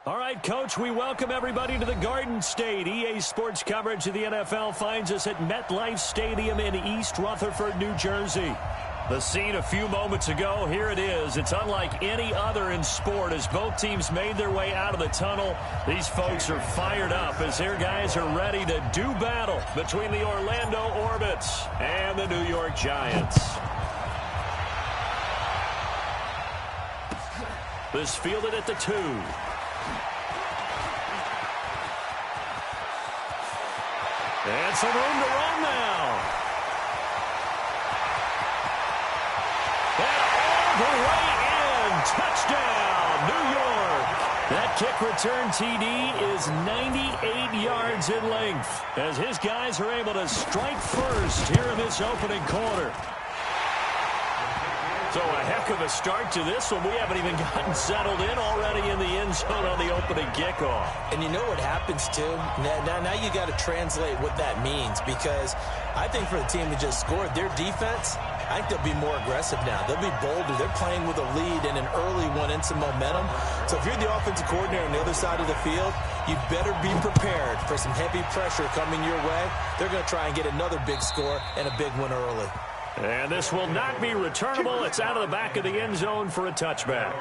All right, Coach, we welcome everybody to the Garden State. EA Sports coverage of the NFL finds us at MetLife Stadium in East Rutherford, New Jersey. The scene a few moments ago, here it is. It's unlike any other in sport as both teams made their way out of the tunnel. These folks are fired up as their guys are ready to do battle between the Orlando Orbits and the New York Giants. This fielded at the 2. And some room to run now. And all the way in. Touchdown, New York. That kick return TD is 98 yards in length as his guys are able to strike first here in this opening quarter. So a heck of a start to this one. We haven't even gotten settled in already in the end zone on the opening kickoff. And you know what happens, too? Now you got to translate what that means, because I think for the team that just scored, their defense, I think they'll be more aggressive now. They'll be bolder. They're playing with a lead and an early one and some momentum. So if you're the offensive coordinator on the other side of the field, you better be prepared for some heavy pressure coming your way. They're going to try and get another big score and a big one early. And this will not be returnable. It's out of the back of the end zone for a touchback.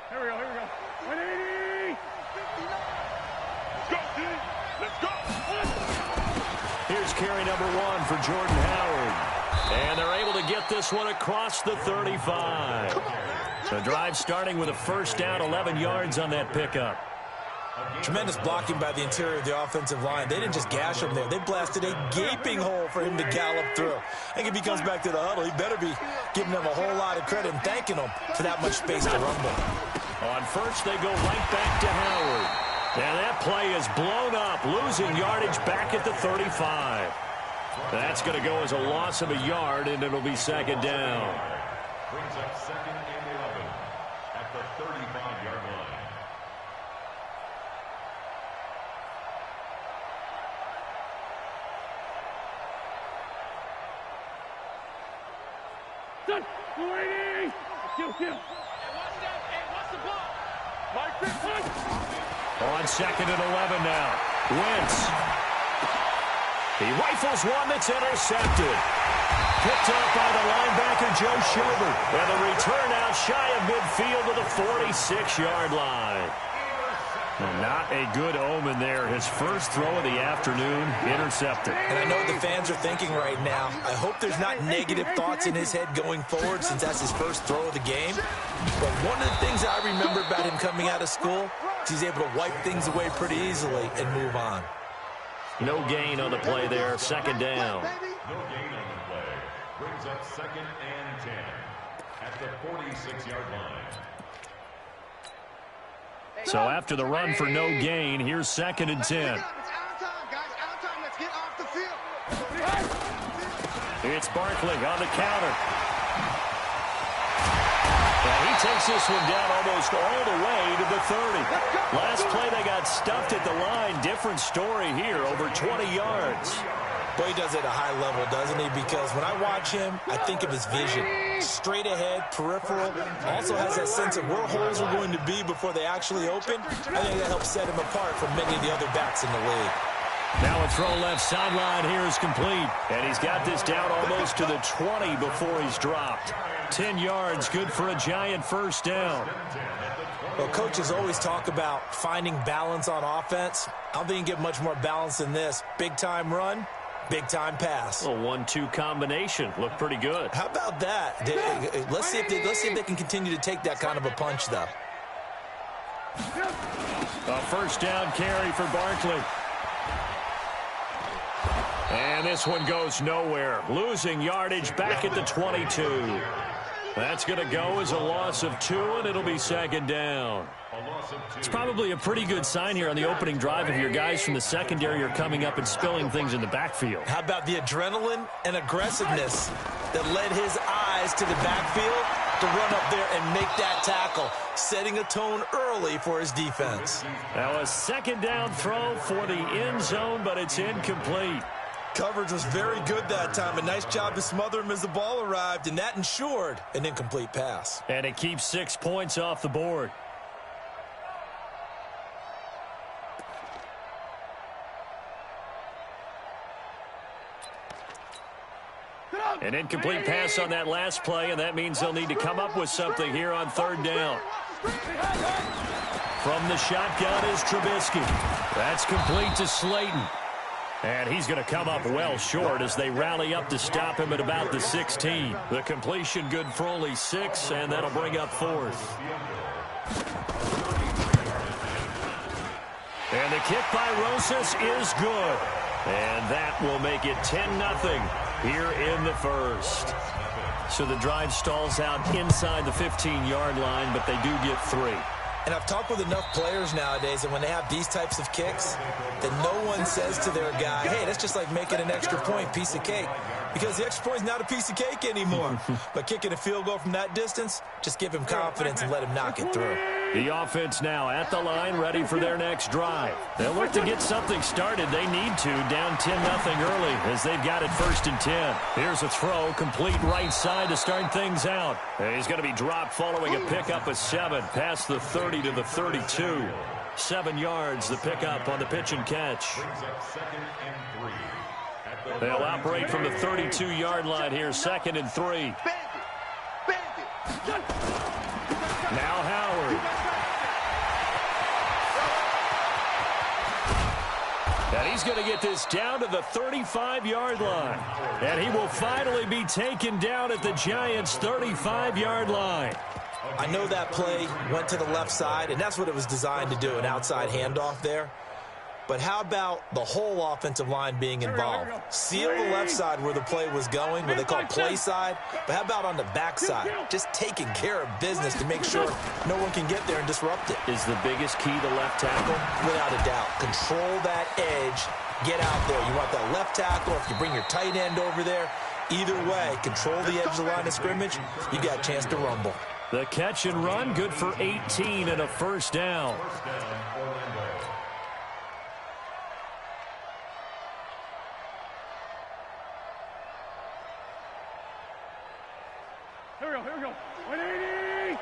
Here we go. 180. Let's go, D. Let's go. Here's carry number 1 for Jordan Howard. And they're able to get this one across the 35. The drive starting with a first down, 11 yards on that pickup. Tremendous blocking by the interior of the offensive line. They didn't just gash him there. They blasted a gaping hole for him to gallop through. I think if he comes back to the huddle, he better be giving them a whole lot of credit and thanking them for that much space to rumble. On first, they go right back to Howard. And that play is blown up, losing yardage back at the 35. That's going to go as a loss of a yard, and it'll be second down. Brings up second and 11 at the 35-yard line. Done. 280. Kill. What's the ball? On second and 11 now. Wentz. He rifles one that's intercepted. Picked up by the linebacker, Joe Schobert. And the return out shy of midfield to the 46-yard line. Not a good omen there. His first throw of the afternoon, intercepted. And I know what the fans are thinking right now. I hope there's not negative thoughts in his head going forward since that's his first throw of the game. But one of the things I remember about him coming out of school is he's able to wipe things away pretty easily and move on. No gain on the play there. Second down. No gain on the play. Brings up second and 10 at the 46-yard line. So after the run for no gain, here's second and 10. It's Barkley on the counter. And he takes this one down almost all the way to the 30. Last play they got stuffed at the line. Different story here, over 20 yards. Boy, he does it at a high level, doesn't he? Because when I watch him, I think of his vision. Straight ahead, peripheral. Also has that sense of where holes are going to be before they actually open. I think that helps set him apart from many of the other backs in the league. Now a throw left sideline here is complete. And he's got this down almost to the 20 before he's dropped. 10 yards, good for a Giant first down. Well, coaches always talk about finding balance on offense. I don't think you get much more balance than this. Big-time run, big-time pass. A 1-2 combination. Looked pretty good. How about that? Let's see if they can continue to take that kind of a punch, though. A first down carry for Barkley. And this one goes nowhere. Losing yardage back at the 22. That's going to go as a loss of 2, and it'll be second down. It's probably a pretty good sign here on the opening drive if your guys from the secondary are coming up and spilling things in the backfield. How about the adrenaline and aggressiveness that led his eyes to the backfield to run up there and make that tackle? setting a tone early for his defense. Now a second down throw for the end zone, but it's incomplete. Coverage was very good that time. A nice job to smother him as the ball arrived, and that ensured an incomplete pass. And it keeps 6 points off the board. An incomplete pass on that last play, and that means they'll need to come up with something here on third down. From the shotgun is Trubisky. That's complete to Slayton. And he's going to come up well short as they rally up to stop him at about the 16. The completion good for only 6, and that'll bring up fourth. And the kick by Rosas is good. And that will make it 10-0 here in the first. So the drive stalls out inside the 15-yard line, but they do get 3. And I've talked with enough players nowadays that when they have these types of kicks, that no one says to their guy, hey, that's just like making an extra point, piece of cake. Because the extra point is not a piece of cake anymore. But kicking a field goal from that distance, just give him confidence and let him knock it through. The offense now at the line, ready for their next drive. They'll look to get something started. They need to, down 10-0 early as they've got it 1st and 10. Here's a throw, complete right side to start things out. And he's going to be dropped following a pickup of 7, past the 30 to the 32. 7 yards, the pickup on the pitch and catch. They'll operate from the 32-yard line here, 2nd and 3. Now Howard. And he's going to get this down to the 35-yard line. And he will finally be taken down at the Giants' 35-yard line. I know that play went to the left side, and that's what it was designed to do, an outside handoff there. But how about the whole offensive line being involved? Seal the left side where the play was going, what they call play side. But how about on the back side? Just taking care of business to make sure no one can get there and disrupt it. Is the biggest key to left tackle? Without a doubt. Control that edge. Get out there. You want that left tackle. If you bring your tight end over there, either way, control the edge of the line of scrimmage. You got a chance to rumble. The catch and run, good for 18 and a first down. Here we go. 180,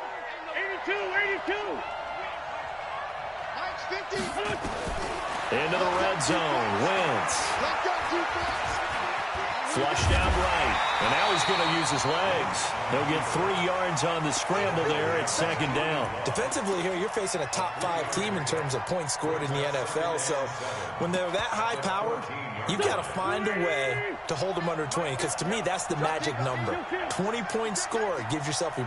82, 82. Mike's 50. Into the red zone, Wentz. Let go defense. Flush down right, and now he's going to use his legs. He'll get 3 yards on the scramble there at 2nd down. Defensively here, you're facing a top-5 team in terms of points scored in the NFL, so when they're that high-powered, you've got to find a way to hold them under 20, because to me, that's the magic number. 20-point score, you give yourself your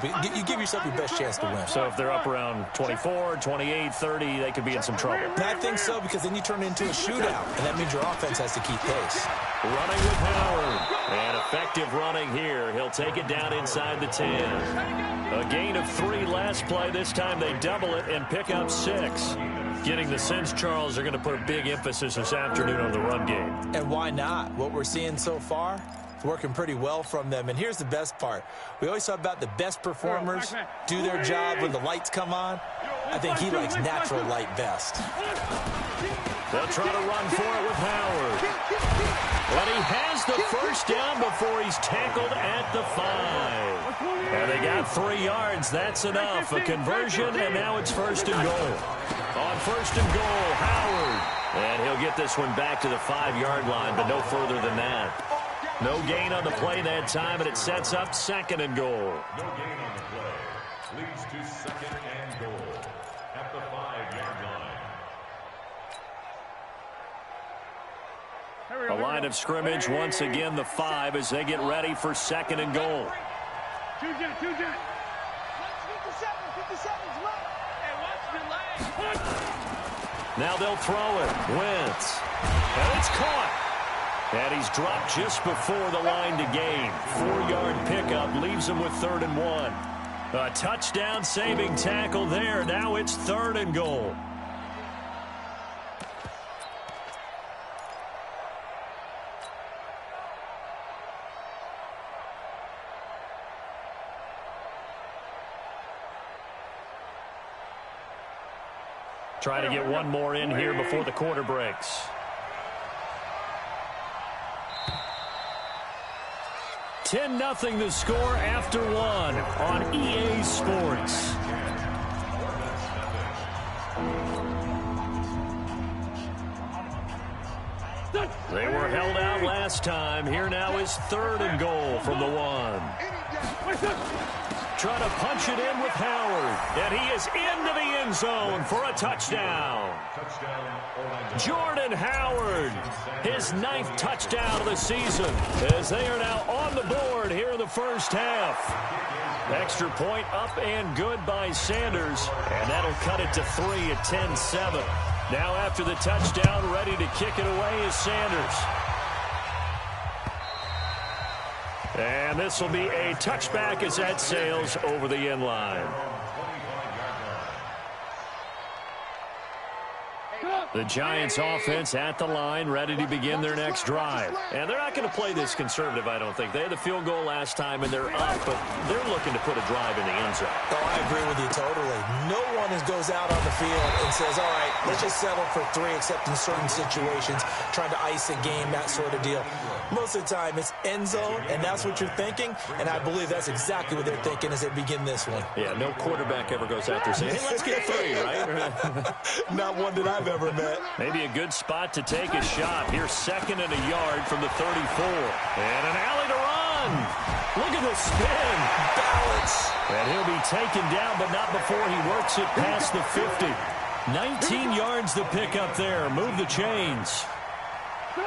best chance to win. So if they're up around 24, 28, 30, they could be in some trouble. And I think so, because then you turn it into a shootout, and that means your offense has to keep pace. Running with Howard. And effective running here. He'll take it down inside the 10. A gain of 3 last play. This time they double it and pick up 6. Getting the sense, Charles, are going to put a big emphasis this afternoon on the run game. And why not? What we're seeing so far is working pretty well from them. And here's the best part. We always talk about the best performers do their job when the lights come on. I think he likes natural light best. They'll try to run for it with Howard. But he has the first down before he's tackled at the 5. And they got 3 yards. That's enough. A conversion, and now it's 1st and goal. On 1st and goal, Howard. And he'll get this one back to the 5-yard line, but no further than that. No gain on the play that time, and it sets up 2nd and goal. No gain on the play. Leads to 2nd and goal at the 5-yard line. A line of scrimmage, once again, the 5 as they get ready for 2nd and goal. 2-jet. 57's left. Hey, watch the leg. Now they'll throw it. Wentz. And it's caught. And he's dropped just before the line to gain. 4-yard pickup leaves him with 3rd and 1. A touchdown saving tackle there. Now it's 3rd and goal. Trying to get one more in here before the quarter breaks. 10-0 the score after one on EA Sports. They were held out last time. Here now is 3rd and goal from the 1. Trying to punch it in with Howard. And he is into the end zone for a touchdown. Jordan Howard, his 9th touchdown of the season, as they are now on the board here in the first half. Extra point up and good by Sanders. And that'll cut it to 3 at 10-7. Now after the touchdown, ready to kick it away is Sanders. And this will be a touchback as that sails over the end line. The Giants offense at the line, ready to begin their next drive. And they're not going to play this conservative, I don't think. They had the field goal last time, and they're up, but they're looking to put a drive in the end zone. Oh, I agree with you totally. No one goes out on the field and says, all right, let's just settle for 3, except in certain situations, trying to ice a game, that sort of deal. Most of the time, it's end zone, and that's what you're thinking, and I believe that's exactly what they're thinking as they begin this one. Yeah, no quarterback ever goes out there saying, hey, let's get 3, right? Not one that I've ever met. Maybe a good spot to take a shot. Here's 2nd and a yard from the 34. And an alley to run. Look at the spin. Balance. And he'll be taken down, but not before he works it past the 50. 19 yards to pick up there. Move the chains.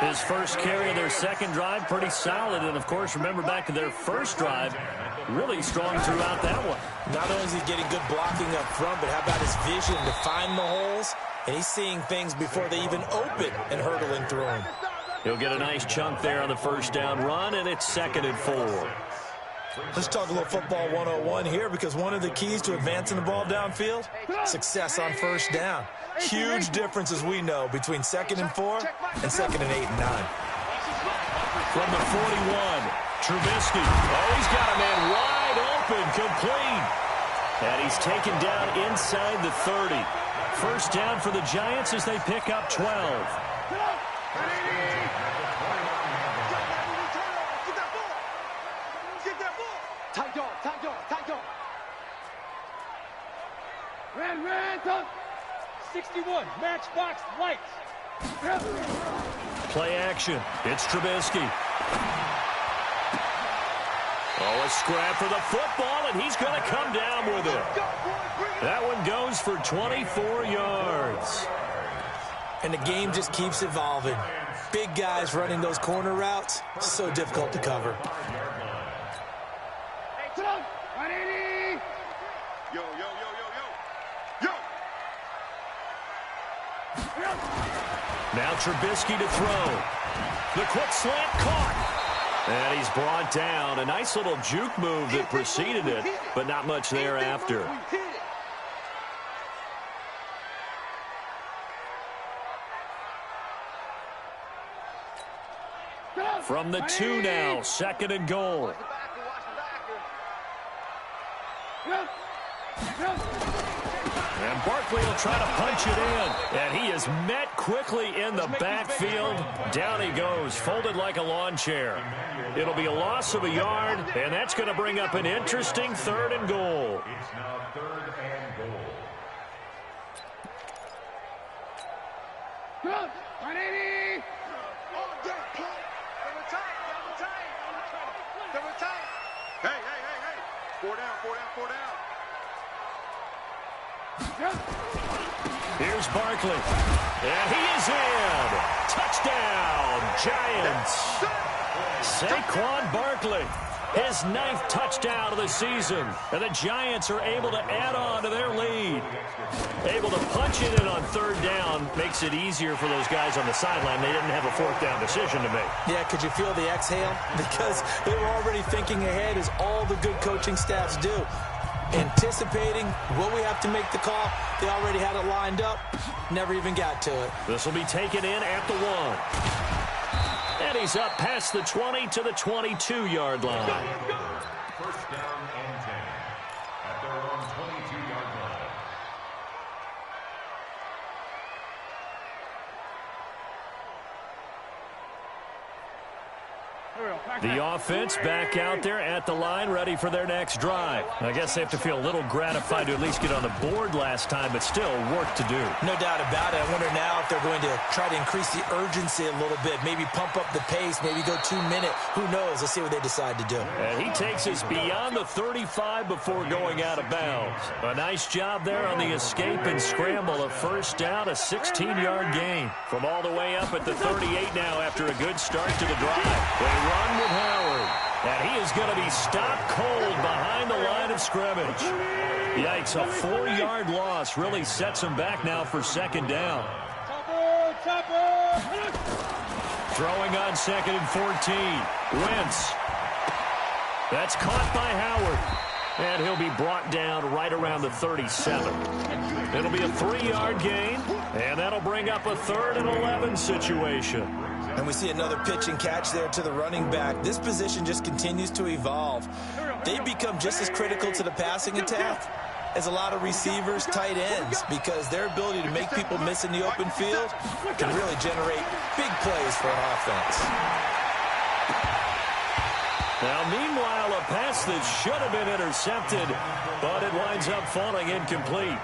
His first carry of their second drive, pretty solid. And, of course, remember back to their first drive, really strong throughout that one. Not only is he getting good blocking up front, but how about his vision to find the holes? And he's seeing things before they even open and hurdling through them. He'll get a nice chunk there on the first down run, and it's 2nd and 4. Let's talk a little football 101 here, because one of the keys to advancing the ball downfield, success on first down. Huge difference, as we know, between 2nd and 4 and 2nd and 8 and 9. From the 41, Trubisky. Oh, he's got a man wide open, complete. And he's taken down inside the 30. First down for the Giants as they pick up 12. Red, 61, matchbox lights. Play action. It's Trubisky. Oh, a scrap for the football, and he's going to come down with it. That one goes for 24 yards. And the game just keeps evolving. Big guys running those corner routes, so difficult to cover. Now Trubisky to throw. The quick slant caught. And he's brought down. A nice little juke move that preceded it, but not much thereafter. From the 2 now, 2nd and goal. And Barkley will try to punch it in. And he is met quickly in the backfield. Down he goes, folded like a lawn chair. It'll be a loss of a yard, and that's going to bring up an interesting 3rd and goal. It's now 3rd and goal. Good. 180. Hey. 4 down. Here's Barkley. And he is in. Touchdown, Giants. Saquon Barkley, his 9th touchdown of the season. And the Giants are able to add on to their lead. Able to punch it in on 3rd down makes it easier for those guys on the sideline. They didn't have a 4th down decision to make. Yeah, could you feel the exhale? Because they were already thinking ahead, as all the good coaching staffs do. Anticipating what we have to make the call. They already had it lined up. Never even got to it. This will be taken in at the 1. And he's up past the 20 to the 22-yard line. First down and 10 at their own 22-yard line. The offense back out there at the line, ready for their next drive. I guess they have to feel a little gratified to at least get on the board last time, but still work to do. No doubt about it. I wonder now if they're going to try to increase the urgency a little bit, maybe pump up the pace, maybe go 2 minute. Who knows? Let's see what they decide to do. And he takes us beyond the 35 before going out of bounds. A nice job there on the escape and scramble. A first down, a 16-yard gain. From all the way up at the 38 now after a good start to the drive. They run with Howard. And he is going to be stopped cold behind the line of scrimmage. Yikes, a 4-yard loss really sets him back now for second down. Throwing on 2nd and 14. Wentz. That's caught by Howard. And he'll be brought down right around the 37. It'll be a 3-yard gain, and that'll bring up a 3rd and 11 situation. And we see another pitch and catch there to the running back. This position just continues to evolve. They've become just as critical to the passing attack as a lot of receivers, tight ends, because their ability to make people miss in the open field can really generate big plays for an offense. Now, meanwhile, a pass that should have been intercepted, but it winds up falling incomplete.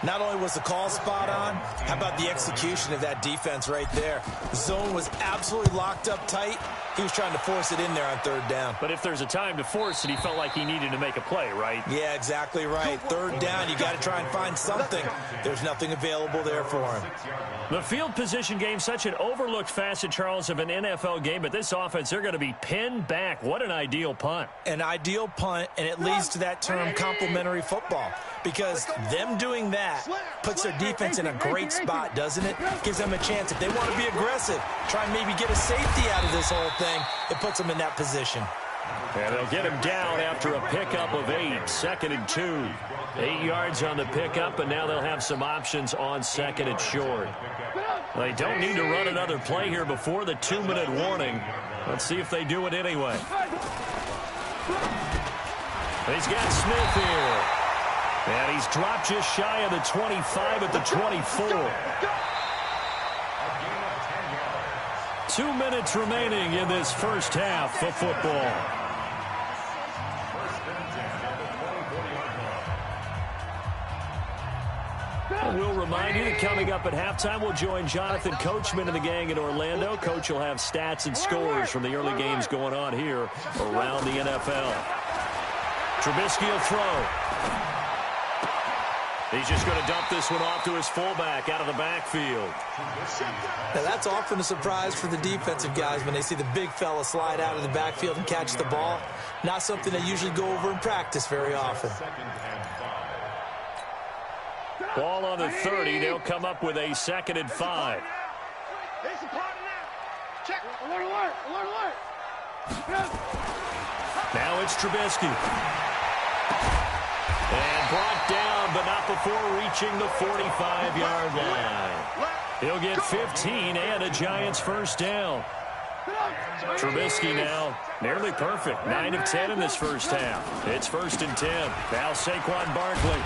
Not only was the call spot on, how about the execution of that defense right there? The zone was absolutely locked up tight. He was trying to force it in there on 3rd down. But if there's a time to force it, he felt like he needed to make a play, right? Yeah, exactly right. 3rd down, you got to try and find something. There's nothing available there for him. The field position game, such an overlooked facet, Charles, of an NFL game, but this offense, they're going to be pinned back. What an ideal punt. An ideal punt, and it leads to that term complementary football, because them doing that puts their defense in a great spot, doesn't it? Gives them a chance. If they want to be aggressive, try and maybe get a safety out of this whole thing, it puts them in that position. And they'll get him down after a pickup of 8, 2nd and 2. 8 yards on the pickup, and now they'll have some options on 2nd and short. They don't need to run another play here before the 2-minute warning. Let's see if they do it anyway. He's got Smith here. And he's dropped just shy of the 25 at the 24. 2 minutes remaining in this first half of football. We'll remind you that coming up at halftime, we'll join Jonathan Coachman and the gang in Orlando. Coach will have stats and scores from the early games going on here around the NFL. Trubisky will throw. He's just going to dump this one off to his fullback out of the backfield. Now, that's often a surprise for the defensive guys when they see the big fella slide out of the backfield and catch the ball. Not something they usually go over in practice very often. Ball on the 30. They'll come up with a 2nd and 5. Now it's Trubisky. And brought down, but not before reaching the 45-yard line. He'll get 15 and a Giants first down. Trubisky now nearly perfect. 9 of 10 in this first half. It's 1st and 10. Now Saquon Barkley.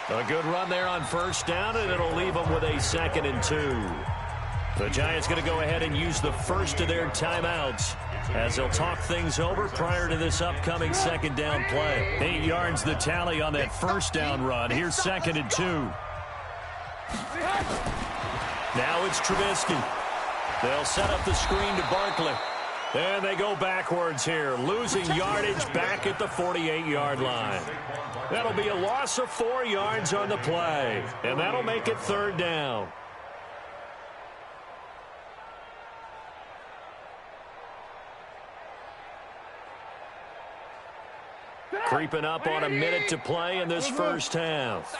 A good run there on first down, and it'll leave them with a 2nd and 2. The Giants going to go ahead and use the first of their timeouts as they'll talk things over prior to this upcoming 2nd down play. 8 yards the tally on that first down run. Here's 2nd and 2. Now it's Trubisky. They'll set up the screen to Barkley. And they go backwards here, losing yardage back at the 48-yard line. That'll be a loss of 4 yards on the play, and that'll make it 3rd down. Creeping up on a minute to play in this first half.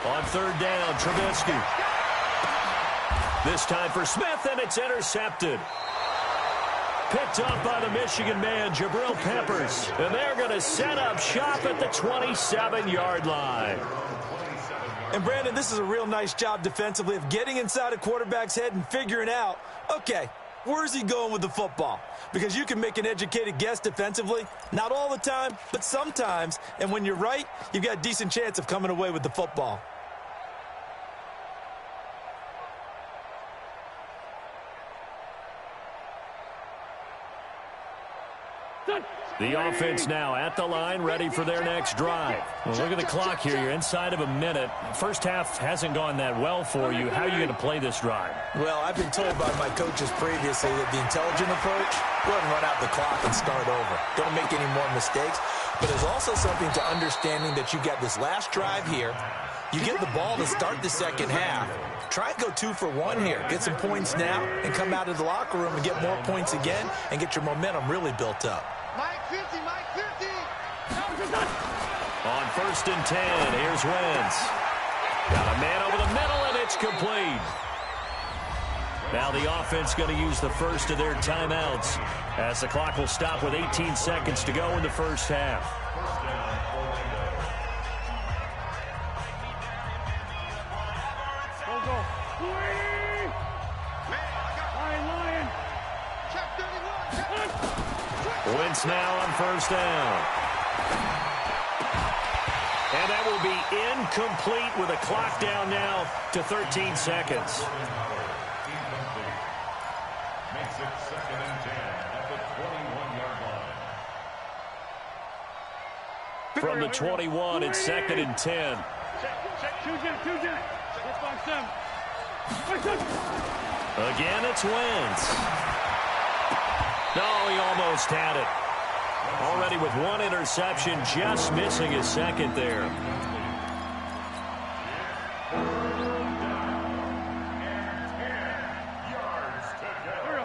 On 3rd down, Trubisky. This time for Smith, and it's intercepted. Picked up by the Michigan man, Jabril Peppers. And they're going to set up shop at the 27-yard line. And, Brandon, this is a real nice job defensively of getting inside a quarterback's head and figuring out, okay, where's he going with the football? Because you can make an educated guess defensively. Not all the time, but sometimes. And when you're right, you've got a decent chance of coming away with the football. The offense now at the line, ready for their next drive. Well, look at the clock here. You're inside of a minute. First half hasn't gone that well for you. How are you going to play this drive? Well, I've been told by my coaches previously that the intelligent approach, go ahead and run out the clock and start over. Don't make any more mistakes. But there's also something to understanding that you got this last drive here. You get the ball to start the second half. Try and go 2 for 1 here. Get some points now and come out of the locker room and get more points again and get your momentum really built up. Mike 50, Mike 50. On 1st and 10, here's Wentz. Got a man over the middle, and it's complete. Now the offense going to use the first of their timeouts as the clock will stop with 18 seconds to go in the first half. Wentz now on 1st down. And that will be incomplete with a clock down now to 13 seconds. Makes it 2nd and 10 at the 21-yard line. From the 21, it's 2nd and 10. Again, it's Wentz. No, he almost had it. Already with 1 interception, just missing his second there.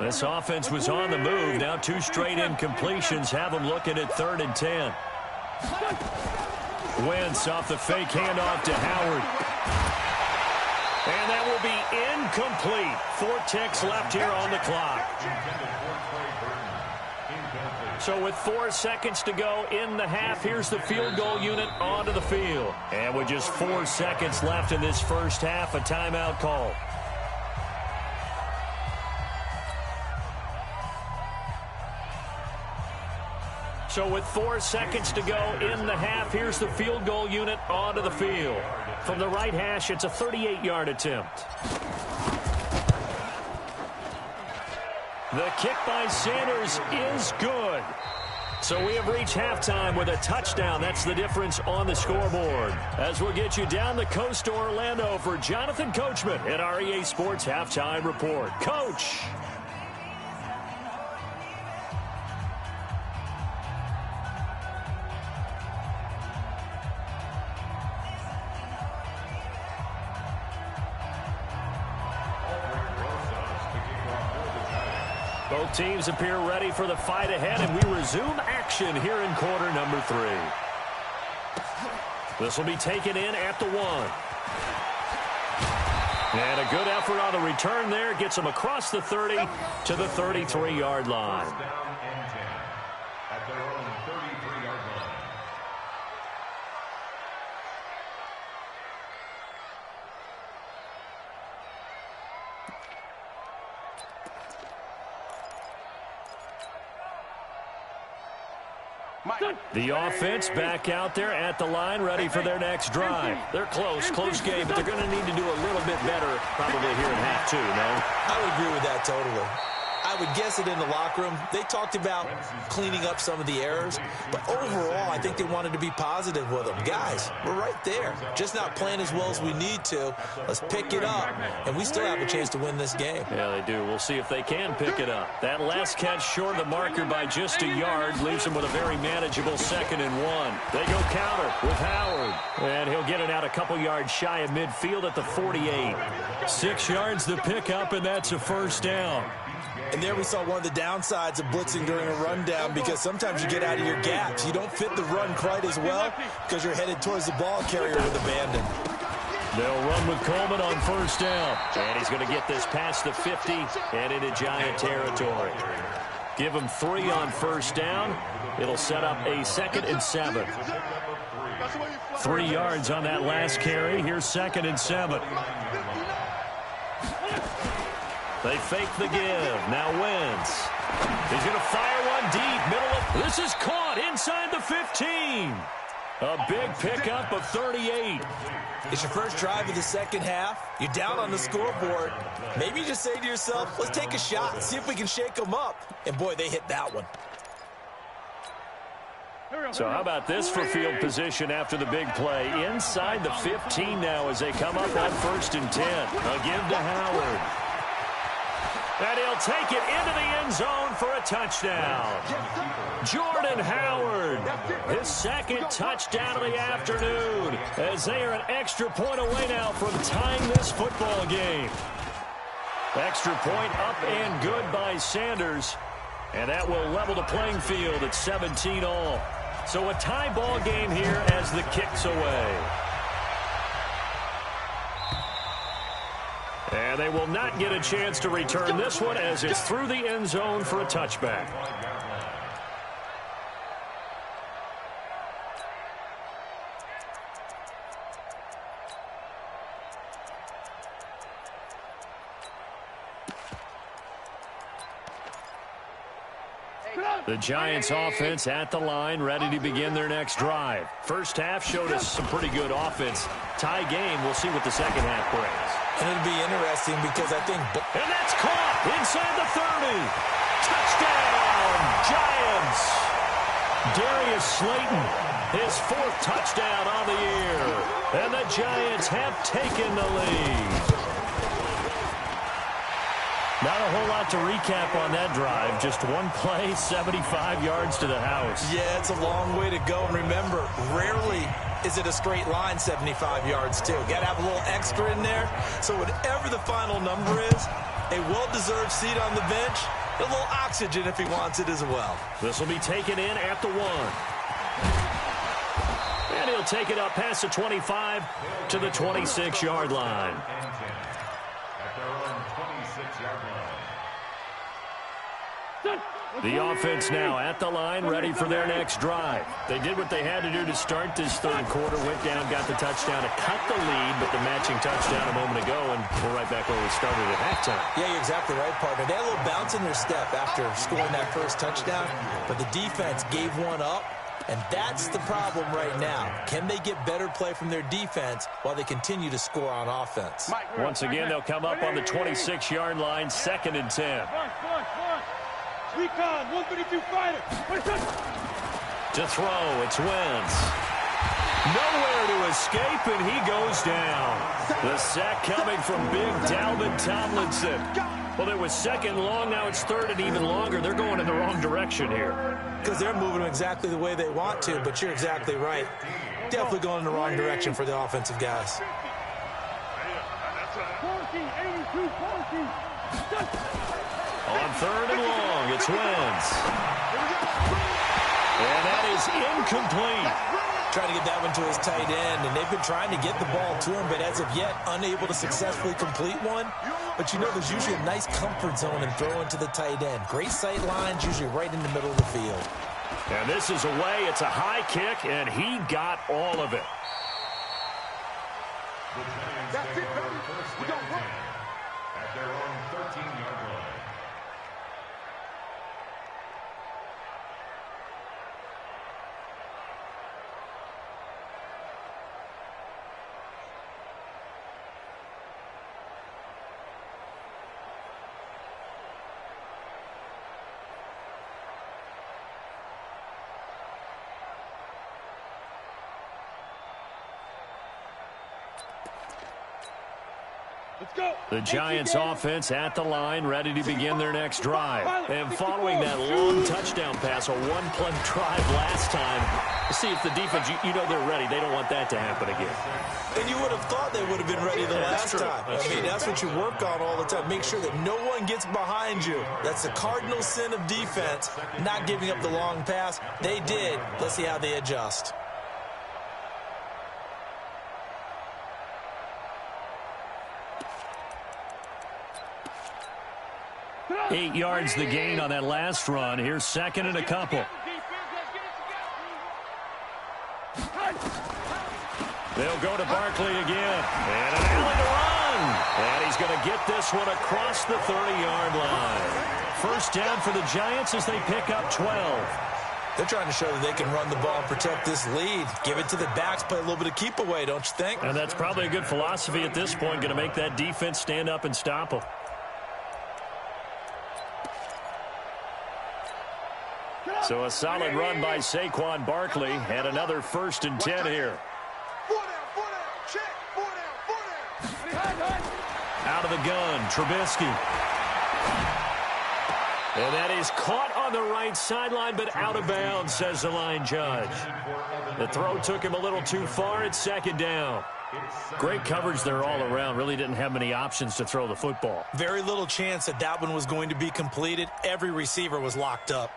This offense was on the move. Now 2 straight incompletions have them looking at 3rd and 10. Wentz off the fake handoff to Howard. And that will be incomplete. 4 ticks left here on the clock. So with 4 seconds to go in the half, here's the field goal unit onto the field. And with just 4 seconds left in this first half, a timeout call. So with 4 seconds to go in the half, here's the field goal unit onto the field. From the right hash, it's a 38-yard attempt. The kick by Sanders is good. So we have reached halftime with a touchdown. That's the difference on the scoreboard. As we'll get you down the coast to Orlando for Jonathan Coachman at our EA Sports Halftime Report. Coach. Both teams appear ready for the fight ahead, and we resume action here in quarter number 3. This will be taken in at the 1. And a good effort on the return there. Gets them across the 30 to the 33-yard line. First down and 10 at their own 33-yard line. The offense back out there at the line, ready for their next drive. They're close game, but they're going to need to do a little bit better probably here in half 2, no? I would agree with that totally. I would guess it in the locker room. They talked about cleaning up some of the errors, but overall, I think they wanted to be positive with them. Guys, we're right there. Just not playing as well as we need to. Let's pick it up, and we still have a chance to win this game. Yeah, they do. We'll see if they can pick it up. That last catch short of the marker by just a yard leaves them with a very manageable 2nd and 1. They go counter with Howard, and he'll get it out a couple yards shy of midfield at the 48. 6 yards to pick up, and that's a first down. And there we saw one of the downsides of blitzing during a rundown, because sometimes you get out of your gaps. You don't fit the run quite as well because you're headed towards the ball carrier with abandon. They'll run with Coleman on first down. And he's going to get this past the 50 and into Giant territory. Give him 3 on first down. It'll set up a 2nd and 7. 3 yards on that last carry. Here's 2nd and 7. They fake the give. Now Wentz. He's going to fire one deep. This is caught inside the 15. A big pickup of 38. It's your first drive of the second half. You're down on the scoreboard. Maybe you just say to yourself, let's take a shot, see if we can shake them up. And boy, they hit that one. So how about this for field position after the big play? Inside the 15 now as they come up on 1st and 10. A give to Howard. And he'll take it into the end zone for a touchdown. Jordan Howard, his 2nd touchdown of the afternoon, as they are an extra point away now from tying this football game. Extra point up and good by Sanders. And that will level the playing field at 17 all. So a tie ball game here as the kick's away. And they will not get a chance to return this one as it's through the end zone for a touchback. The Giants offense at the line, ready to begin their next drive. First half showed us some pretty good offense. Tie game, we'll see what the second half brings. And it'll be interesting because I think... And that's caught inside the 30. Touchdown, Giants. Darius Slayton, his 4th touchdown on the year. And the Giants have taken the lead. Not a whole lot to recap on that drive. Just one play, 75 yards to the house. Yeah, it's a long way to go. And remember, rarely is it a straight line 75 yards, too. Got to have a little extra in there. So whatever the final number is, a well-deserved seat on the bench, a little oxygen if he wants it as well. This will be taken in at the 1. And he'll take it up past the 25 to the 26-yard line. The offense now at the line, ready for their next drive. They did what they had to do to start this 3rd quarter, went down, got the touchdown to cut the lead, but the matching touchdown a moment ago, and we're right back where we started at halftime. Yeah, you're exactly right, partner. They had a little bounce in their step after scoring that first touchdown, but the defense gave one up, and that's the problem right now. Can they get better play from their defense while they continue to score on offense? Once again, they'll come up on the 26-yard line, 2nd and 10. Recon, 132 fighter. To throw, it's Wentz. Nowhere to escape, and he goes down. The sack coming from big Dalvin Tomlinson. Well, it was 2nd long, now it's 3rd and even longer. They're going in the wrong direction here. Because they're moving exactly the way they want to, but you're exactly right. Definitely going in the wrong direction for the offensive guys. 14, 82, 14. On 3rd and long, it's Wentz. And that is incomplete. Trying to get that one to his tight end, and they've been trying to get the ball to him, but as of yet, unable to successfully complete one. But you know there's usually a nice comfort zone in throwing to the tight end. Great sight lines, usually right in the middle of the field. And this is away. It's a high kick, and he got all of it. That's it, baby. We got one. At their own 13-yard line. The Giants offense at the line, ready to begin their next drive. And following that long touchdown pass, a one-play drive last time, see if the defense, you know they're ready. They don't want that to happen again. And you would have thought they would have been ready the last time. I mean, that's what you work on all the time. Make sure that no one gets behind you. That's the cardinal sin of defense, not giving up the long pass. They did. Let's see how they adjust. 8 yards the gain on that last run. Here's 2nd and a couple. They'll go to Barkley again. And an alley to run. And he's going to get this one across the 30-yard line. First down for the Giants as they pick up 12. They're trying to show that they can run the ball and protect this lead. Give it to the backs, play a little bit of keep away, don't you think? And that's probably a good philosophy at this point, going to make that defense stand up and stop them. So a solid run by Saquon Barkley and another 1st and 10 here. 4 down, check, 4 down. Out of the gun, Trubisky. And that is caught on the right sideline, but out of bounds, says the line judge. The throw took him a little too far. It's 2nd down. Great coverage there all around. Really didn't have many options to throw the football. Very little chance that that one was going to be completed. Every receiver was locked up.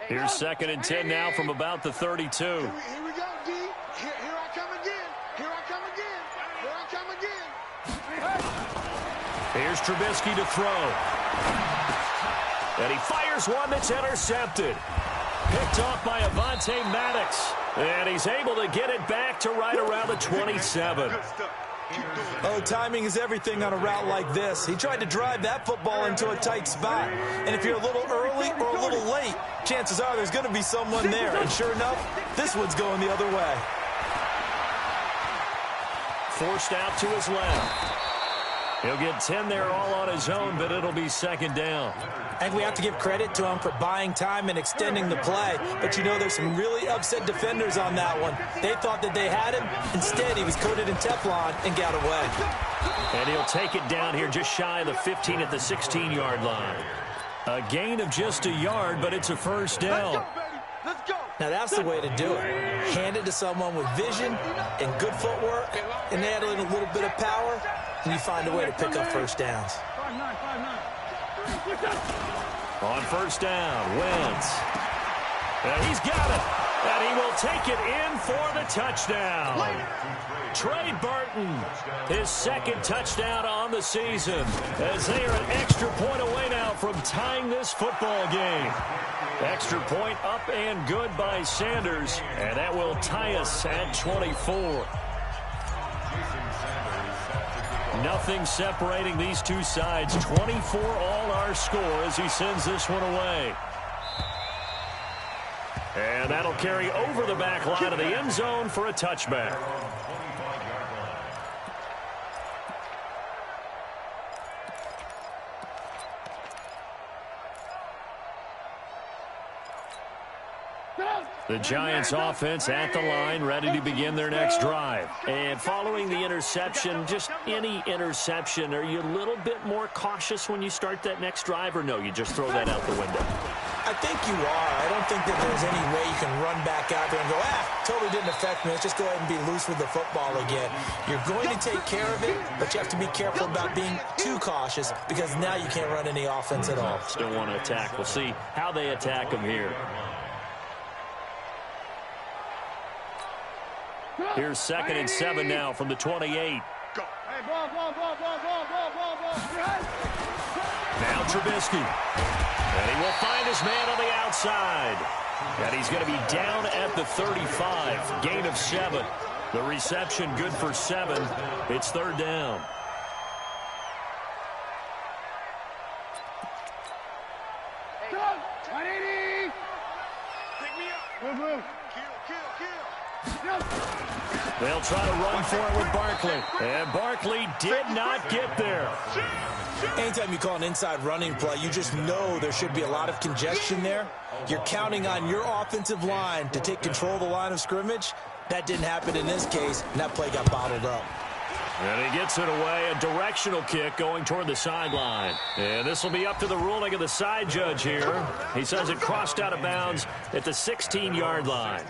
Here's 2nd and 10 now from about the 32. Here we go, D. Here I come again. Here I come again. Here I come again. Here's Trubisky to throw. And he fires one that's intercepted. Picked off by Avonte Maddox. And he's able to get it back to right around the 27. Oh, timing is everything on a route like this. He tried to drive that football into a tight spot. And if you're a little early or a little late, chances are there's going to be someone there. And sure enough, this one's going the other way. Forced out to his left. He'll get 10 there all on his own, but it'll be 2nd down. I think we have to give credit to him for buying time and extending the play. But, you know, there's some really upset defenders on that one. They thought that they had him. Instead, he was coated in Teflon and got away. And he'll take it down here just shy of the 15 at the 16-yard line. A gain of just a yard, but it's a 1st down. Let's go. Now, that's the way to do it. Hand it to someone with vision and good footwork, and add in a little bit of power, and you find a way to pick up 1st downs. 5-9. On 1st down, Wentz. And he's got it. And he will take it in for the touchdown. Trey Burton, his 2nd touchdown on the season, as they are an extra point away now from tying this football game. Extra point up and good by Sanders, and that will tie us at 24. Nothing separating these two sides. 24 all our score as he sends this one away. And that'll carry over the back line of the end zone for a touchback. The Giants offense at the line, ready to begin their next drive. And following the interception, just any interception, are you a little bit more cautious when you start that next drive, or no, you just throw that out the window? I think you are. I don't think that there's any way you can run back out there and go, totally didn't affect me. Let's just go ahead and be loose with the football again. You're going to take care of it, but you have to be careful about being too cautious because now you can't run any offense at all. Still want to attack. We'll see how they attack them here. Here's 2nd and 7 now from the 28. Hey, ball. Now Trubisky. And he will find his man on the outside. And he's going to be down at the 35. Gain of 7. The reception good for 7. It's 3rd down. Move. They'll try to run for it with Barkley. And Barkley did not get there. Anytime you call an inside running play, you just know there should be a lot of congestion there. You're counting on your offensive line to take control of the line of scrimmage. That didn't happen in this case, and that play got bottled up. And he gets it away, a directional kick going toward the sideline. And this will be up to the ruling of the side judge here. He says it crossed out of bounds at the 16-yard line.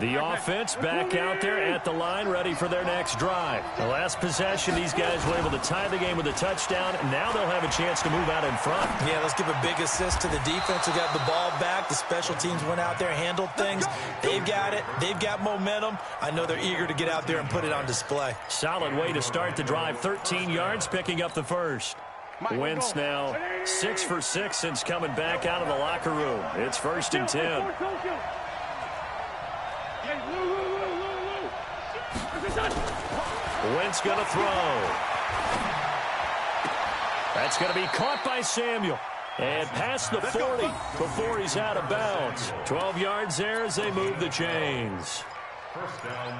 The offense back out there at the line, ready for their next drive. The last possession, these guys were able to tie the game with a touchdown, and now they'll have a chance to move out in front. Yeah, let's give a big assist to the defense who got the ball back. The special teams went out there, handled things. They've got it. They've got momentum. I know they're eager to get out there and put it on display. Solid way to start the drive. 13 yards, picking up the first. Wentz now 6 for 6 since coming back out of the locker room. It's 1st and 10. Wentz going to throw. That's going to be caught by Samuel. And past the 40 before he's out of bounds. 12 yards there as they move the chains.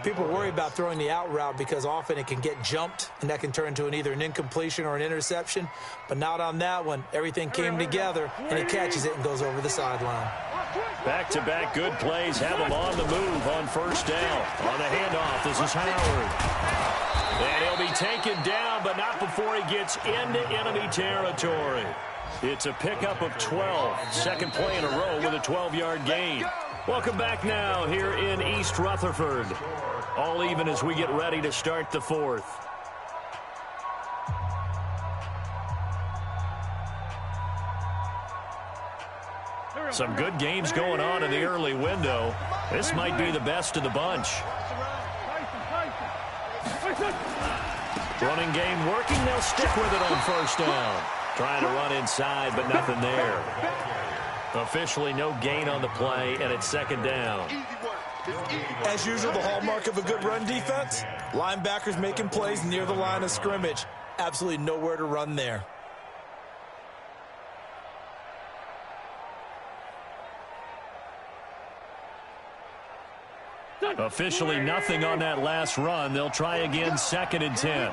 People worry about throwing the out route because often it can get jumped, and that can turn into either an incompletion or an interception. But not on that one. Everything came together, and he catches it and goes over the sideline. Back-to-back good plays have him on the move on first down. On the handoff, this is Howard. And he'll be taken down, but not before he gets into enemy territory. It's a pickup of 12. Second play in a row with a 12-yard gain. Welcome back now here in East Rutherford. All even as we get ready to start the fourth. Some good games going on in the early window. This might be the best of the bunch. Running game working. They'll stick with it on first down. Trying to run inside, but nothing there. Officially no gain on the play, and it's second down. As usual, the hallmark of a good run defense, linebackers making plays near the line of scrimmage. Absolutely nowhere to run there. Officially nothing on that last run. They'll try again, second and 10.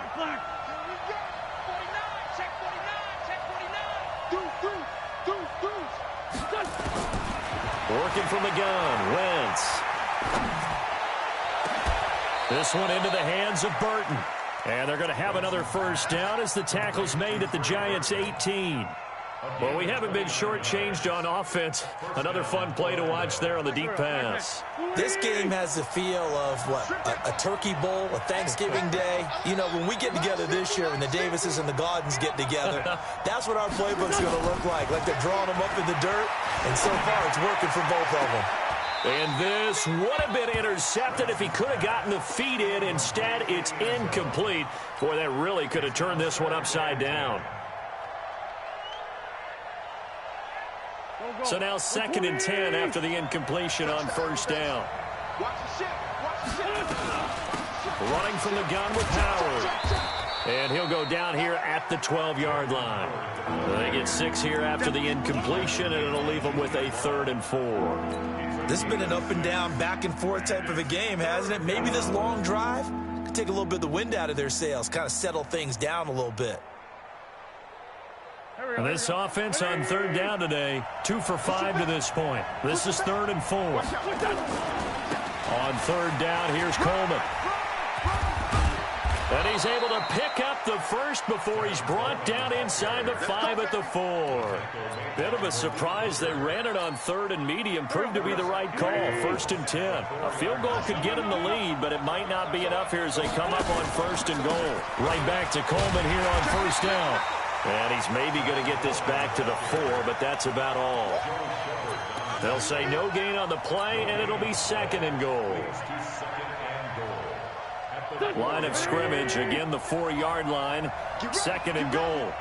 Working from the gun, Wentz. This one into the hands of Burton. And they're going to have another first down as the tackle's made at the Giants' 18. Well, we haven't been shortchanged on offense. Another fun play to watch there on the deep pass. This game has the feel of, what, a turkey bowl, a Thanksgiving day. You know, when we get together this year, when the Davises and the Gaudens get together, that's what our playbook's going to look like they're drawing them up in the dirt. And so far, it's working for both of them. And this would have been intercepted if he could have gotten the feet in. Instead, it's incomplete. Boy, that really could have turned this one upside down. So now second and 10 after the incompletion on first down. Running from the gun with Howard. And he'll go down here at the 12-yard line. They get 6 here after the incompletion, and it'll leave them with a 3rd and 4. This has been an up-and-down, back-and-forth type of a game, hasn't it? Maybe this long drive could take a little bit of the wind out of their sails, kind of settle things down a little bit. And this offense on third down today, 2 for 5 to this point. This is 3rd and 4. On third down, here's Coleman. And he's able to pick up the first before he's brought down inside the 5 at the 4. Bit of a surprise. They ran it on 3rd and medium. Proved to be the right call. 1st and 10. A field goal could get him the lead, but it might not be enough here as they come up on 1st and goal. Right back to Coleman here on first down. And he's maybe going to get this back to the 4, but that's about all. They'll say no gain on the play, and it'll be 2nd and goal. Line of scrimmage, again the 4-yard line. 2nd and goal.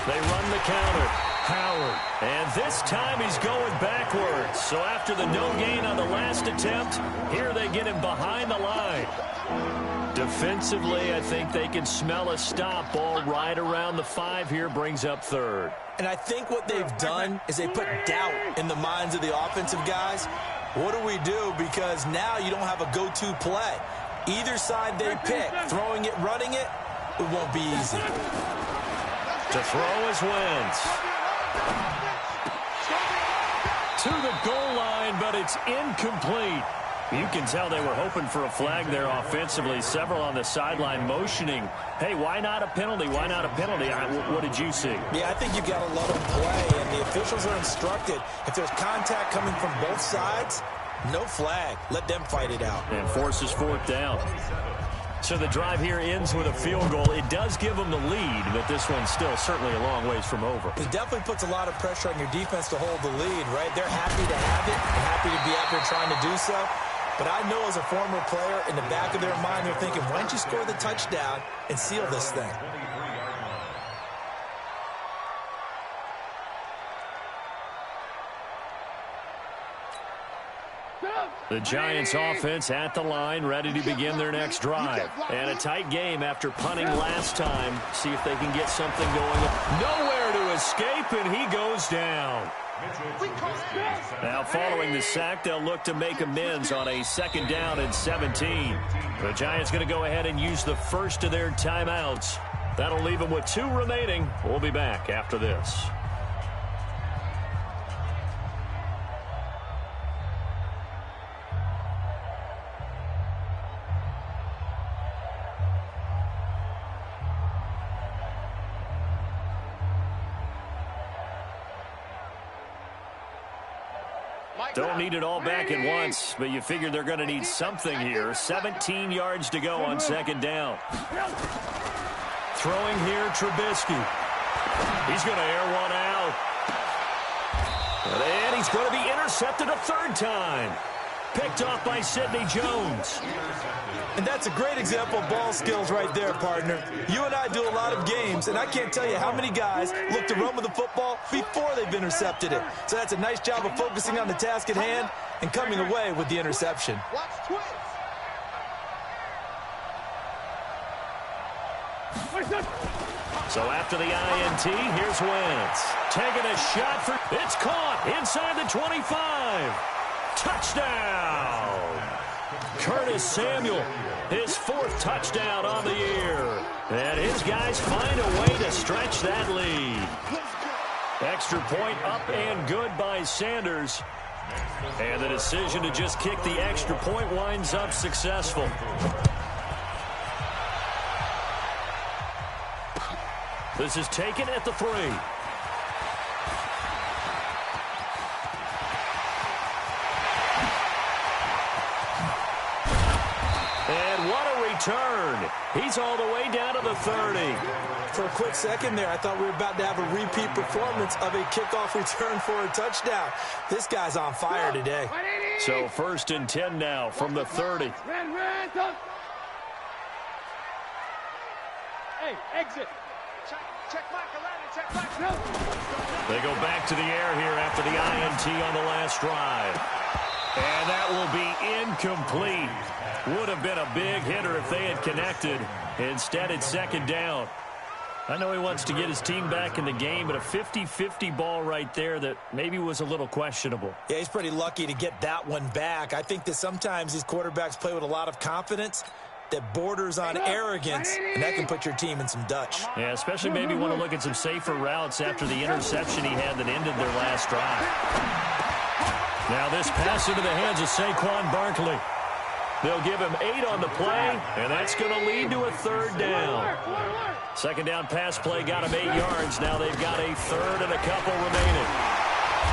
They run the counter. Howard. And this time he's going backwards. So after the no gain on the last attempt, here they get him behind the line. Defensively, I think they can smell a stop. Ball right around the 5 here, brings up 3rd. And I think what they've done is they put doubt in the minds of the offensive guys. What do we do? Because now you don't have a go-to play. Either side they pick, throwing it, running it, it won't be easy. To throw is Wentz. To the goal line, but it's incomplete. You can tell they were hoping for a flag there offensively. Several on the sideline motioning. Hey, why not a penalty? Why not a penalty? What did you see? Yeah, I think you've got to let them play, and the officials are instructed. If there's contact coming from both sides, no flag. Let them fight it out. And forces 4th down. So the drive here ends with a field goal. It does give them the lead, but this one's still certainly a long ways from over. It definitely puts a lot of pressure on your defense to hold the lead, right? They're happy to have it and happy to be out there trying to do so. But I know as a former player, in the back of their mind, they're thinking, why don't you score the touchdown and seal this thing? The Giants offense at the line, ready to begin their next drive. And a tight game after punting last time. See if they can get something going. Nowhere to escape, and he goes down. Now following the sack, they'll look to make amends on a 2nd down and 17. The Giants going to go ahead and use the first of their timeouts. That'll leave them with 2 remaining. We'll be back after this. Don't need it all back at once, but you figure they're going to need something here. 17 yards to go on 2nd down. Throwing here, Trubisky. He's going to air one out. And he's going to be intercepted a 3rd time. Picked off by Sidney Jones. And that's a great example of ball skills right there, partner. You and I do a lot of games, and I can't tell you how many guys look to run with the football before they've intercepted it. So that's a nice job of focusing on the task at hand and coming away with the interception. So after the INT, here's Wentz. Taking a shot for... It's caught inside the 25. Touchdown! Curtis Samuel, his 4th touchdown on the year. And his guys find a way to stretch that lead. Extra point up and good by Sanders. And the decision to just kick the extra point winds up successful. This is taken at the 3. And what a return. He's all the way down to the 30. For a quick second there, I thought we were about to have a repeat performance of a kickoff return for a touchdown. This guy's on fire today. So 1st and 10 now from the 30. Hey, exit. Check Michael. They go back to the air here after the INT on the last drive. And that will be incomplete. Would have been a big hitter if they had connected. Instead, it's 2nd down. I know he wants to get his team back in the game, but a 50-50 ball right there that maybe was a little questionable. Yeah, he's pretty lucky to get that one back. I think that sometimes these quarterbacks play with a lot of confidence that borders on arrogance, and that can put your team in some Dutch. Yeah, especially maybe want to look at some safer routes after the interception he had that ended their last drive. Now this pass into the hands of Saquon Barkley. They'll give him 8 on the play, and that's going to lead to a 3rd down. 2nd down pass play got him 8 yards. Now they've got a 3rd and a couple remaining.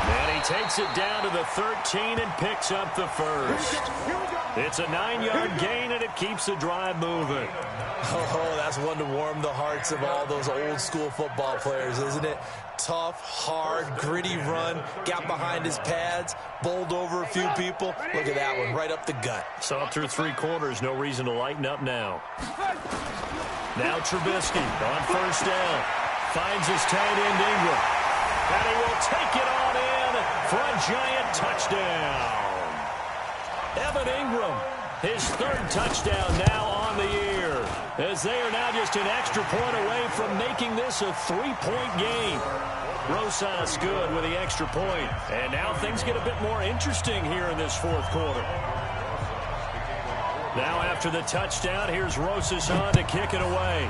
And he takes it down to the 13 and picks up the 1st. It's a 9-yard gain, and it keeps the drive moving. Oh, that's one to warm the hearts of all those old-school football players, isn't it? Tough, hard, gritty run, got behind his pads, bowled over a few people. Look at that one, right up the gut. So through 3 quarters, no reason to lighten up now. Now Trubisky on 1st down. Finds his tight end Ingram. And he will take it on in for a giant touchdown. Evan Ingram, his 3rd touchdown now on the year, as they are now just an extra point away from making this a 3-point game. Rosas good with the extra point. And now things get a bit more interesting here in this 4th quarter. Now after the touchdown, here's Rosas on to kick it away.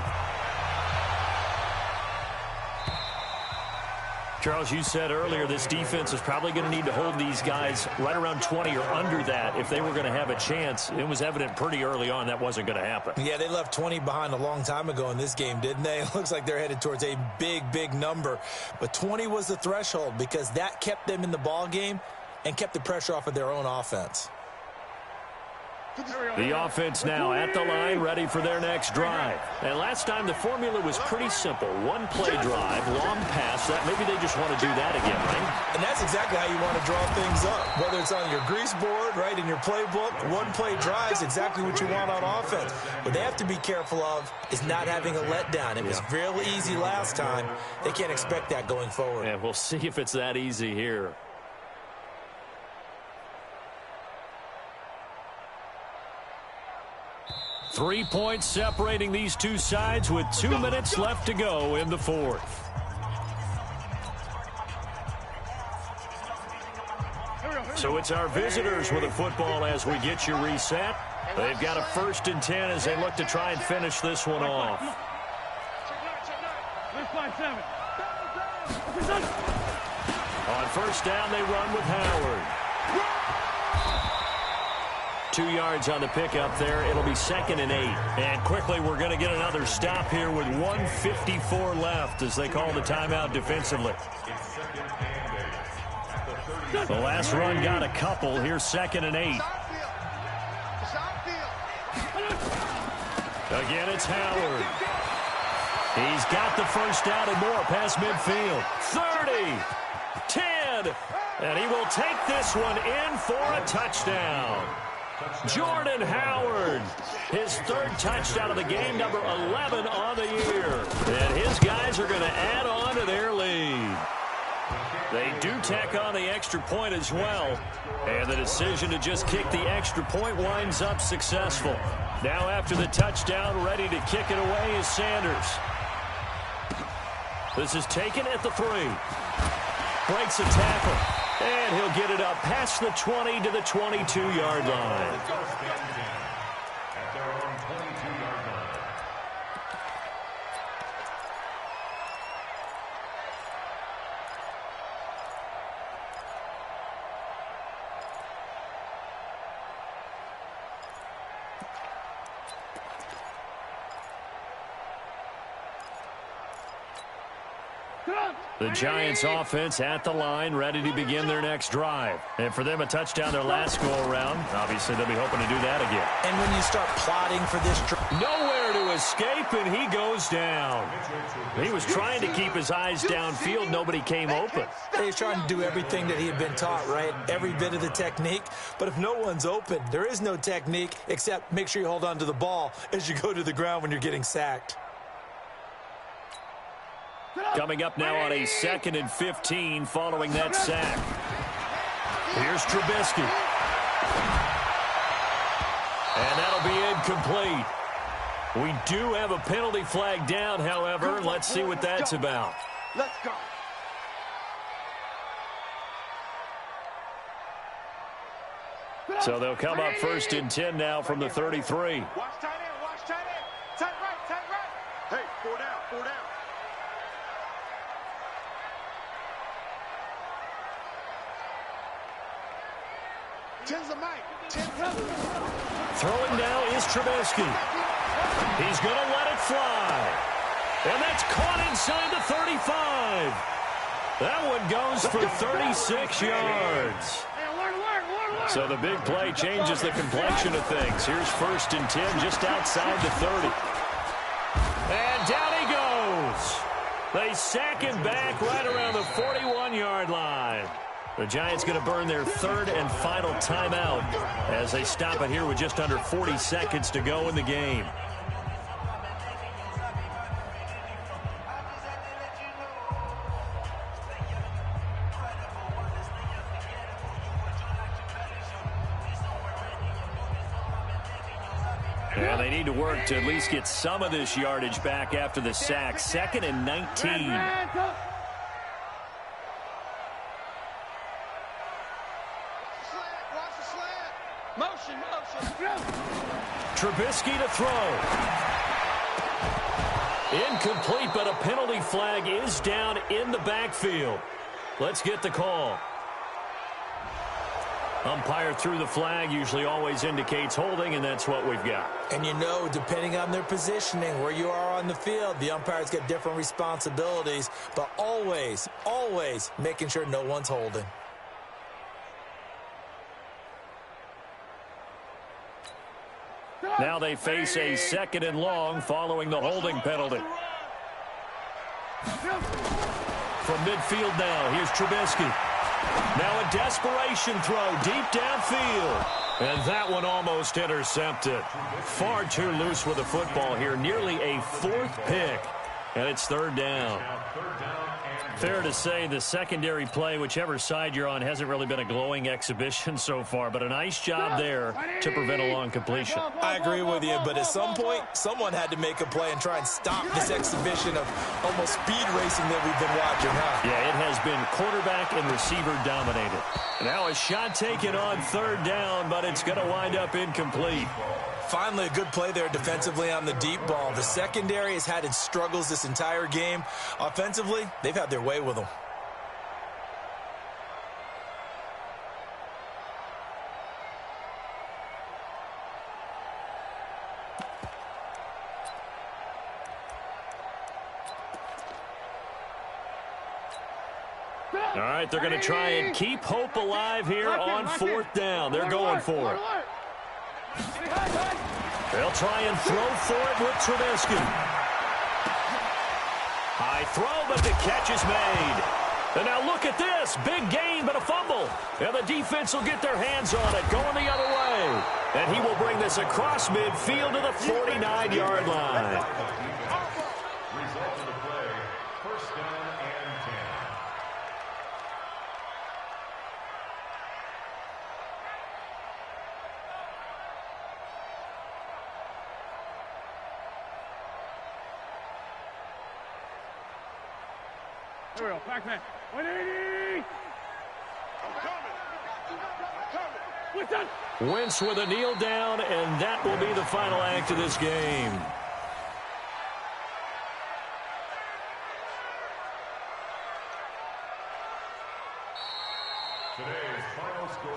Charles, you said earlier this defense is probably going to need to hold these guys right around 20 or under that if they were going to have a chance. It was evident pretty early on that wasn't going to happen. Yeah, they left 20 behind a long time ago in this game, didn't they? It looks like they're headed towards a big, big number. But 20 was the threshold because that kept them in the ball game and kept the pressure off of their own offense. The offense now at the line, ready for their next drive. And last time the formula was pretty simple. 1-play drive, long pass. That maybe they just want to do that again, right? And that's exactly how you want to draw things up. Whether it's on your grease board, right, in your playbook, 1-play drive is exactly what you want on offense. What they have to be careful of is not having a letdown. It was real easy last time. They can't expect that going forward. And we'll see if it's that easy here. 3 points separating these two sides with 2 minutes left to go in the fourth. So it's our visitors with the football as we get you reset. They've got a 1st and 10 as they look to try and finish this one off. On 1st down, they run with Howard. 2 yards on the pickup there. It'll be 2nd and 8. And quickly, we're going to get another stop here with 1:54 left as they call the timeout defensively. The last run got a couple. Here's 2nd and 8. Again, it's Howard. He's got the 1st down and more past midfield. 30, 10, and he will take this one in for a touchdown. Jordan Howard, his 3rd touchdown of the game, number 11 on the year. And his guys are going to add on to their lead. They do tack on the extra point as well. And the decision to just kick the extra point winds up successful. Now after the touchdown, ready to kick it away is Sanders. This is taken at the 3. Breaks a tackle. And he'll get it up past the 20 to the 22-yard line. The Giants offense at the line, ready to begin their next drive. And for them, a touchdown their last go-around. Obviously, they'll be hoping to do that again. And when you start plotting for this drive, nowhere to escape, and he goes down. He was trying to keep his eyes downfield. Nobody came open. he's trying to do everything that he had been taught, right? Every bit of the technique. But if no one's open, there is no technique except make sure you hold on to the ball as you go to the ground when you're getting sacked. Coming up now on a 2nd and 15 following that sack. Here's Trubisky. And that'll be incomplete. We do have a penalty flag down, however. Let's see what that's about. Let's go. So they'll come up 1st and 10 now from the 33. Watch tight end, watch tight end. Tight right. Hey, 4 down, 4 down. Tens of Mike. Throwing now is Trubisky. He's going to let it fly. And that's caught inside the 35. That one goes for 36 yards. So the big play changes the complexion of things. Here's 1st and 10 just outside the 30. And down he goes. They sack him back right around the 41-yard line. The Giants going to burn their 3rd and final timeout as they stop it here with just under 40 seconds to go in the game. And they need to work to at least get some of this yardage back after the sack. 2nd and 19. Motion. Trubisky to throw. Incomplete, but a penalty flag is down in the backfield. Let's get the call. Umpire threw the flag, usually always indicates holding, and that's what we've got. And you know, depending on their positioning, where you are on the field, the umpires get different responsibilities, but always making sure no one's holding. Now they face a 2nd and long following the holding penalty. From midfield now, here's Trubisky. Now a desperation throw deep downfield. And that one almost intercepted. Far too loose with the football here. Nearly a 4th pick. And it's 3rd down. Fair to say the secondary play, whichever side you're on, hasn't really been a glowing exhibition so far, but a nice job there to prevent a long completion. I agree with you, but at some point, someone had to make a play and try and stop this exhibition of almost speed racing that we've been watching, huh? Yeah, it has been quarterback and receiver dominated. Now a shot taken on third down, but it's going to wind up incomplete. Finally, a good play there defensively on the deep ball. The secondary has had its struggles this entire game. Offensively, they've had their way with them. All right, they're going to try and keep hope alive here on fourth down. They're going for it. They'll try and throw for it with Trubisky. High throw, but the catch is made. And now look at this. Big gain, but a fumble. And the defense will get their hands on it, going the other way. And he will bring this across midfield to the 49-yard line. Result of the play, first down and 10. Here we go, Pac-Man. 180! I'm coming! Wentz with a kneel down, and that will be the final act of this game.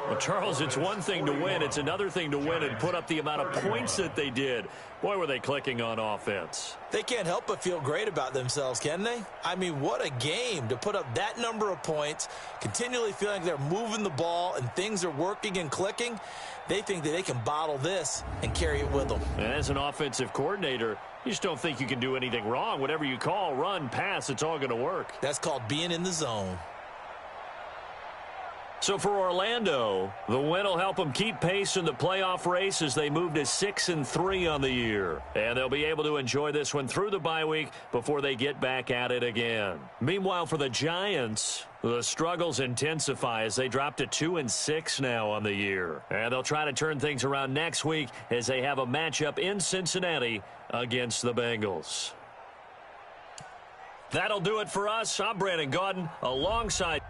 Well, Charles, it's one thing to win. It's another thing to win and put up the amount of points that they did. Boy, were they clicking on offense. They can't help but feel great about themselves, can they? I mean, what a game to put up that number of points, continually feeling they're moving the ball and things are working and clicking. They think that they can bottle this and carry it with them. And as an offensive coordinator, you just don't think you can do anything wrong. Whatever you call, run, pass, it's all going to work. That's called being in the zone. So for Orlando, the win will help them keep pace in the playoff race as they move to 6-3 on the year. And they'll be able to enjoy this one through the bye week before they get back at it again. Meanwhile, for the Giants, the struggles intensify as they drop to 2-6 now on the year. And they'll try to turn things around next week as they have a matchup in Cincinnati against the Bengals. That'll do it for us. I'm Brandon Gaudin alongside